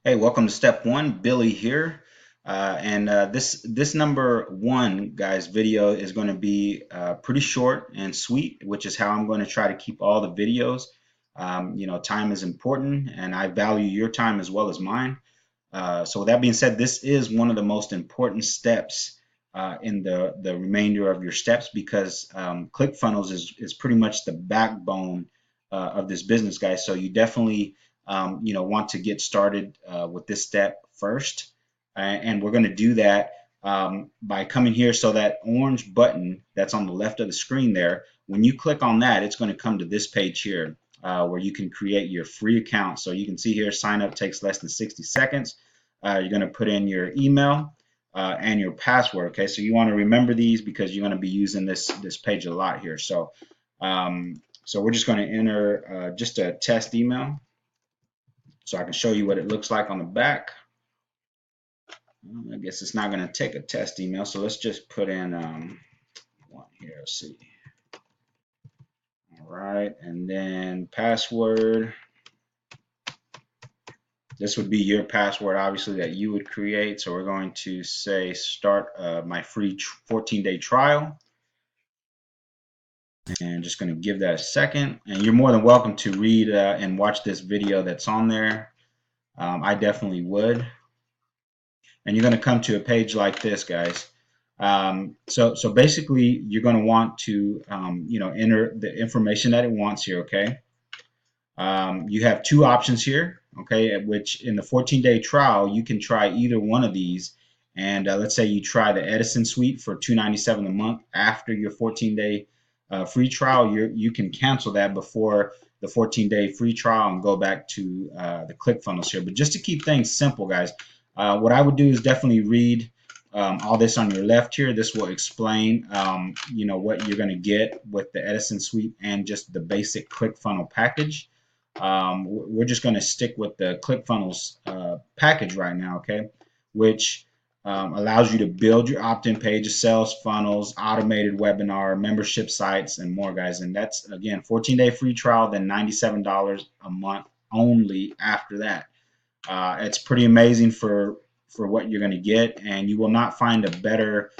Hey, welcome to step one. Billy here. This number one, guys, video is going to be pretty short and sweet, which is how I'm going to try to keep all the videos. Time is important, and I value your time as well as mine. So with that being said, this is one of the most important steps in the remainder of your steps because ClickFunnels is pretty much the backbone of this business, guys. So you definitely want to get started with this step first, and we're going to do that by coming here. So that orange button that's on the left of the screen there, when you click on that, it's going to come to this page here. Where you can create your free account. So you can see here, sign up takes less than 60 seconds. You're going to put in your email and your password. Okay, so you want to remember these because you're going to be using this page a lot here. So we're just going to enter just a test email, so I can show you what it looks like on the back. I guess it's not going to take a test email, so let's just put in one here. Let's see. All right, and then password. This would be your password, obviously, that you would create. So we're going to say start my free 14-day trial. And just going to give that a second. And you're more than welcome to read and watch this video that's on there. I definitely would. And you're going to come to a page like this, guys. So basically, you're going to want to enter the information that it wants here, okay? You have two options here, okay, which in the 14-day trial, you can try either one of these. And let's say you try the Edison suite for $297 a month after your 14-day free trial. You can cancel that before the 14-day free trial and go back to the ClickFunnels here. But just to keep things simple, guys, what I would do is definitely read all this on your left here. This will explain, what you're going to get with the Edison suite and just the basic ClickFunnels package. We're just going to stick with the ClickFunnels package right now, okay, which allows you to build your opt-in pages, sales funnels, automated webinar, membership sites, and more, guys. And that's, again, 14-day free trial, then $97 a month only after that. It's pretty amazing for what you're going to get, and you will not find a better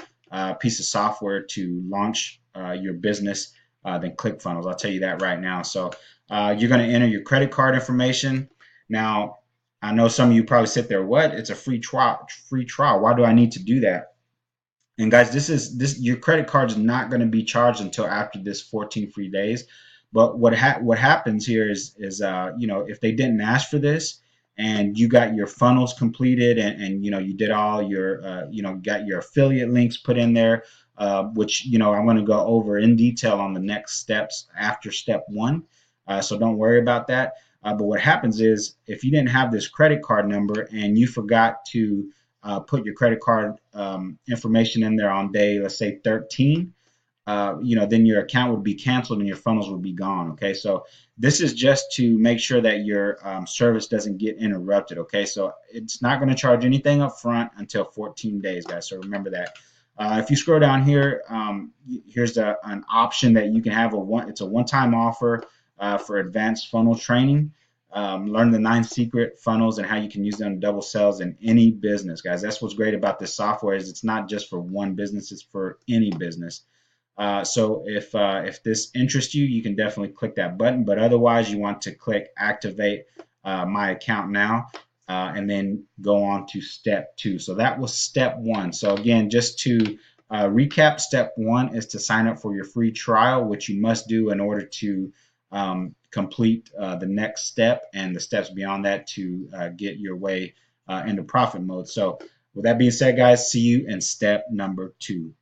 piece of software to launch your business than ClickFunnels. I'll tell you that right now. So you're going to enter your credit card information. Now, I know some of you probably sit there, what? It's a free trial. Free trial. Why do I need to do that? And guys, your credit card is not going to be charged until after this 14 free days. But what happens here is if they didn't ask for this and you got your funnels completed and you did all your got your affiliate links put in there, which I'm going to go over in detail on the next steps after step one. So don't worry about that. But what happens is if you didn't have this credit card number and you forgot to put your credit card information in there on day, let's say 13, then your account would be canceled and your funnels would be gone. Okay, so this is just to make sure that your service doesn't get interrupted. Okay, so it's not going to charge anything up front until 14 days, guys. So remember that. If you scroll down here, here's an option that you can have it's a one-time offer for advanced funnel training. Learn the 9 secret funnels and how you can use them to double sales in any business, guys. That's what's great about this software is it's not just for one business, it's for any business. So if this interests you, you can definitely click that button. But otherwise, you want to click activate my account now and then go on to step 2. So that was step 1. So again, just to recap, step 1 is to sign up for your free trial, which you must do in order to complete the next step and the steps beyond that to get your way into profit mode. So with that being said, guys, see you in step number 2.